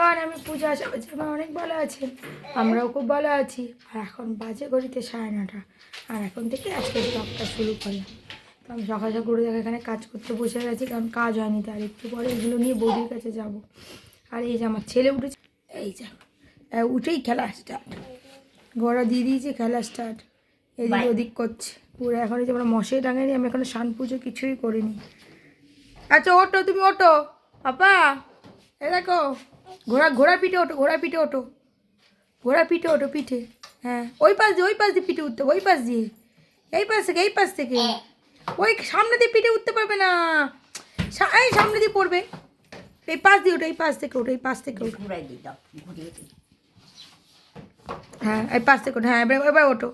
Everyone, আমি পূজা। আশা করছি আমার অনেক ভালো আছেন, আমরাও খুব ভালো আছি। আর এখন বাজে ঘড়িতে 9:30, আর এখন থেকে আজকে ব্লগটা শুরু করি। তো আমি সকাল সকাল ঘুরে দেখে এখানে কাজ করতে বসে গেছি, কারণ কাজ হয়নি। তো আর একটু পরে এগুলো নিয়ে বৌদির কাছে যাব। আর এই যে আমার ছেলে উঠেছে, এই যে উঠেই খেলা স্টার্ট, ঘোড়া দিয়ে দিয়েছে, খেলা স্টার্ট, এদিক ওদিক করছে পুরো। এখন এই যে আমরা মশাই টাঙাইনি, আমি এখনো স্নান পুজো কিছুই করিনি। আচ্ছা ওঠো, তুমি ওঠো পাপা, এ দেখো ঘোড়ার পিঠে ওঠো, ঘোড়ার পিঠে ওঠো, ঘোড়ার পিঠে ওঠো, পিঠে। হ্যাঁ, ওই পাশ দিয়ে পিঠে উঠতে, ওই পাশ দিয়ে, এই পাশ থেকে ওই সামনে দিয়ে পিঠে উঠতে পারবে না, এই সামনে দিয়ে পড়বে। এই পাশ দিয়ে ওঠো, এই পাশ থেকে ওঠো, এই পাশ থেকে ওঠো। হ্যাঁ, এই পাশ থেকে ওঠো। হ্যাঁ, এবার ওঠো।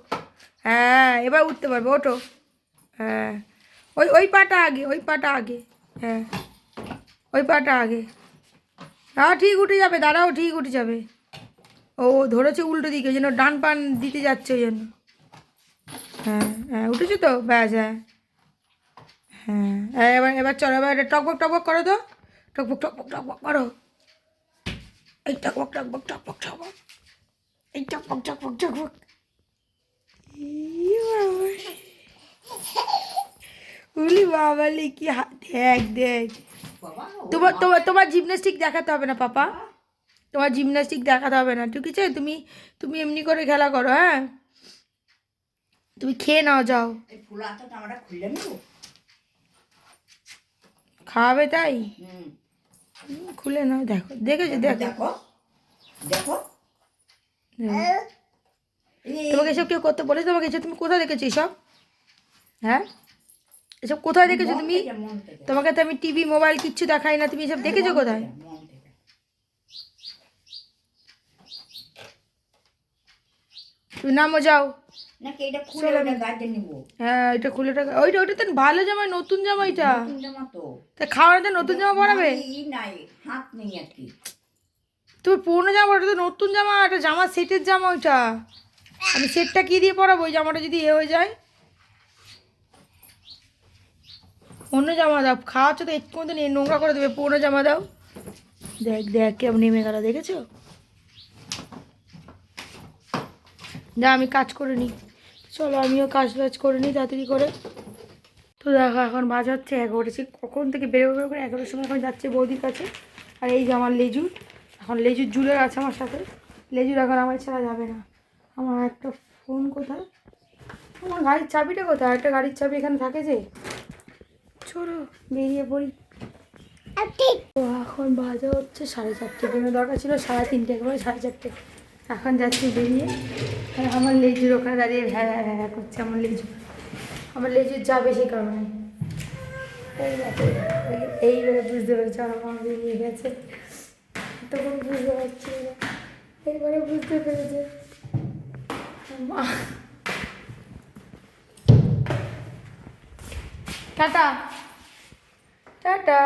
হ্যাঁ, এবার উঠতে পারবে, ওঠো। হ্যাঁ, ওই পাটা আগে, ওই পাটা আগে। হ্যাঁ, ওই পাটা আগে। হ্যাঁ, ঠিক উঠে যাবে, দাঁড়াও, ঠিক উঠে যাবে। ও ধরেছে উল্টো দিকে, ওই জন্য ডান পান দিতে যাচ্ছে, ওই জন্য। হ্যাঁ হ্যাঁ, উঠেছো তো, ব্যাস। হ্যাঁ হ্যাঁ, এবার চলো, এবার টকবক টকবক করো তো, টকবক টকবক টকবক করো, এই টকবক টকবক টকবক টকবক, এই টকবক টকবক টকবক। উলি বাবালি, কি দেখ দেখ। তোমার জিমন্যাস্টিক দেখাতে হবে না পাপা, তোমার জিমন্যাস্টিক দেখাতে হবে না, ঠিক আছে? তুমি এমনি করে খেলা করো। হ্যাঁ, তুমি খেয়ে নাও, যাও। খাওয়াবে তাই? খুলে নাও, দেখো, দেখেছো, দেখো দেখো। তোমাকে এসব কেউ করতে বলেছে? তোমাকে এসব তুমি কোথায় দেখেছো এসব? হ্যাঁ, এসব কোথায় দেখেছো তুমি? তোমাকে তো আমি টিভি মোবাইল কিচ্ছু দেখাই না, তুমি এসব দেখেছো কোথায়? তুমি নামো, যাও। হ্যাঁ, এটা খুলে ওইটা তো ভালো জামা, নতুন জামা এটা। তা খাওয়ানোতে নতুন জামা পরাবে? তুমি পুরোনো জামা, ওটা তো নতুন জামা, এটা জামা সেটের জামা ওইটা। আমি সেটটা কি দিয়ে পরাবো ওই জামাটা যদি হয়ে যায়? অন্য জামা দাও, খাওয়াচ্ছ তো একটু মতো নিয়ে নোংরা করে দেবে, পুরোনো জামা দাও। দেখ দেখ কেমন নেমে গেল, দেখেছো? যা, আমি কাজ করে নিই, চলো আমিও কাজ বাজ করে নিই তাড়াতাড়ি করে। তো দেখো এখন বাজ হচ্ছে 11টা, কখন থেকে বেরোবে করে 11টার সময় এখন যাচ্ছে বৌদির কাছে। আর এই যে আমার লেজুর, এখন লেজুর জুড়ে আছে আমার সাথে, লেজুর এখন আমার ছাড়া যাবে না। আমার একটা ফোন কোথায়, আমার গাড়ির চাবিটা কোথায়? একটা গাড়ির চাবি এখানে থাকে যে, চলো বেরিয়ে পড়ি। তো এখন বাজে হচ্ছে 4:30, বেরোনো দরকার ছিল 3:30, একেবারে 4:30। এখন যাচ্ছি বেরিয়ে। আমার লেজুর ওখানে দাঁড়িয়ে হ্যাঁ হ্যাঁ হ্যাঁ করছে, আমার লেজুর যাবে সেই কারণে। এইবারে বুঝতে পেরেছি আমার মা বেরিয়ে গেছে, তখন বুঝতে পারছি না, এইবারে বুঝতে পেরেছে মা। Tata tata.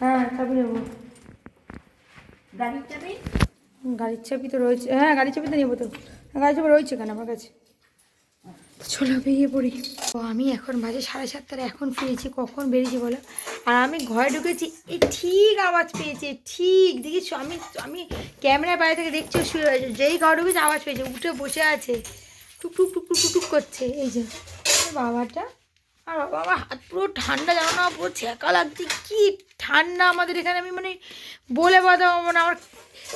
হ্যাঁ, চাবি নেবো। গাড়ির চাবি তো রয়েছে, হ্যাঁ গাড়ির চাবি তো নেবো তো, গাড়ির চাবি রয়েছে কেন আমার কাছে। চলো বেরিয়ে পড়ি। তো আমি এখন বাজে 7:30, এখন ফিরেছি, কখন বেরিয়েছি বলো? আর আমি ঘরে ঢুকেছি, এই ঠিক আওয়াজ পেয়েছে, ঠিক দেখেছো? আমি ক্যামেরার বাইরে থেকে দেখছি শুয়ে হয়েছে, যেই ঘরে ঢুকেছি আওয়াজ পেয়েছে, উঠে বসে আছে, টুক টুক টুক টুক টুক করছে। এই যে বাবাটা, আর বাবা আমার হাত পুরো ঠান্ডা, জানো না, পুরো ছ্যাঁকা লাগছে, কি ঠান্ডা আমাদের এখানে, আমি মানে বলে বাদাম, মানে আমার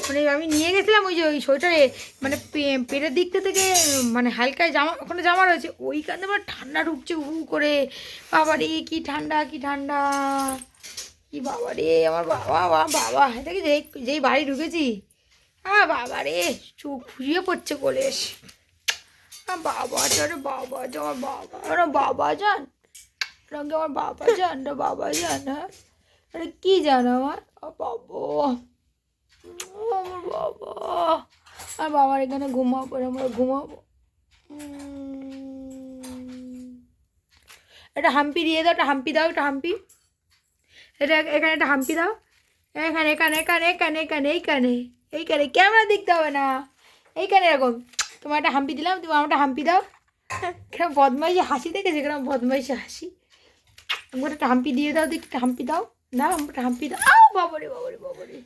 মানে আমি নিয়ে গেছিলাম ওই যে ওই সোয়েটারে, মানে পেটের দিকটা থেকে, মানে হালকায় জামা, ওখানে জামা রয়েছে, ওইখানে আমার ঠান্ডা ঢুকছে হু করে। বাবা রে, কি ঠান্ডা, কি ঠান্ডা, কি বাবা রে, আমার বাবা বাবা, এটা কি যেই বাড়ি ঢুকেছি, বাবা রে, চোখ ফুরিয়ে পড়ছে কোলে এসে। বাবা জান, বাবা যান, আমার বাবা, আমার বাবা যান, আমার বাবা যান, বাবা যান। হ্যাঁ, আরে কি জানো আমার বাবা, আমার বাবা, আর বাবার এখানে ঘুমাবো, আমরা ঘুমাবো। একটা হাম্পি দিয়ে দাও, একটা হাম্পি দাও, একটা হাম্পি, এটা এখানে একটা হাম্পি দাও, এখানে এখানে এখানে এখানে এখানে এইখানে এইখানে, ক্যামেরা দেখতে হবে না, এইখানে এরকম। তোমার একটা হাম্পি দিলাম, তুমি আমার একটা হাম্পি দাও। কেরম বদমাইশি হাসি দেখেছে, কেরম বদমাইশি হাসি। আমার একটা হাম্পি দিয়ে দাও, দেখি একটা হাম্পি দাও। না হাম্পি দাও। বাবারে বাবারে বাবারে,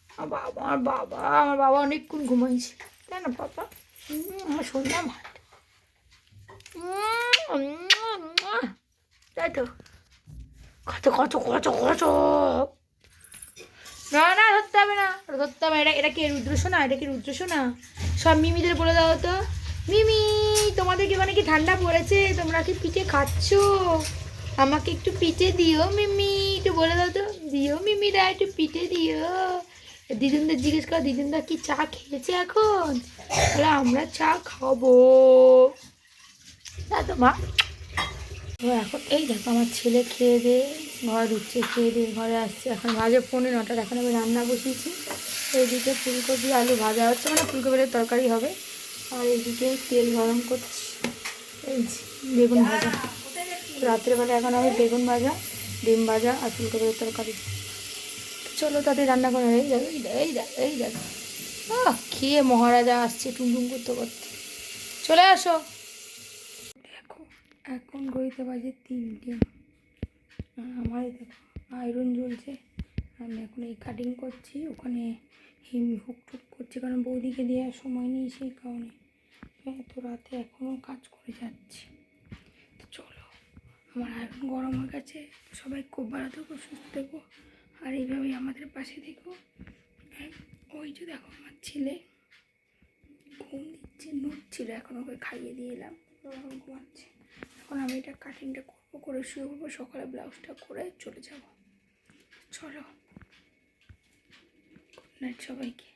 আমার বাবা অনেকক্ষণ ঘুমাইছে, তাই না বাবা? আমার সন্ধ্যা ভাত, তাই তো। কত কত কত কত, না না ধরতে হবে না, ধরতে হবে। এটা কি রুদ্রসোনা? এটা কি রুদ্রসোনা? সব মিমিদের বলে দাও তো, মিমি তোমাদেরকে মানে কি ঠান্ডা পড়েছে, তোমরা কি পিঠে খাচ্ছ? আমাকে একটু পিঠে দিও মিমি, একটু বলে দাও তো, দিও মিমিরা একটু পিঠে দিও। দিদুনদের জিজ্ঞেস করো দিদুনদা কি চা খেয়েছে এখন? তাহলে আমরা চা খাবো, তা তো মা। তো এখন এই দেখো আমার ছেলে খেয়ে দিয়ে ঘরে ঢুকছে, খেয়ে দিয়ে ঘরে আসছে। এখন ভাজে 9:45, এখন আমি রান্না বসিয়েছি। এইদিকে ফুলকপি আলু ভাজা হচ্ছে, মানে ফুলকপির তরকারি হবে। আর এইদিকে তেল গরম করছি, এই যে বেগুন ভাজা। রাত্রেবেলা এখন আমি বেগুন ভাজা, ডিম ভাজা আর ফুলকপির তরকারি। চলো তাদের রান্না করে। এই দেখ এই দেখ এই দেখ এই দেখ, খেয়ে মহারাজা আসছে টুনটুন করতে করতে। চলে আসো। দেখো এখন ঘড়িতে বাজে 3টে, আমার দেখো আয়রন জ্বলছে। আমি এখন এই কাটিং করছি, ওখানে হুক টুক করছি, কারণ বৌদিকে দেওয়ার সময় নেই, সেই কারণে এত রাতে এখনও কাজ করে যাচ্ছি। তো চলো, আমার আয়রন গরম হয়ে গেছে। সবাই খুব ভালো থেকো, সুস্থ থেকো, আর এইভাবেই আমাদের পাশে থেকো। ওই যে দেখো আমার ছেলে ঘুম দিচ্ছে, নুচ্ছিল, এখন ওকে খাইয়ে দিয়ে এলাম, এখন ঘুমাচ্ছে। এখন আমি এটা কাটিংটা করবো, করে শুয়ে পড়বো, সকালে ব্লাউজটা করে চলে যাব। চলো, গুড নাইট সবাইকে।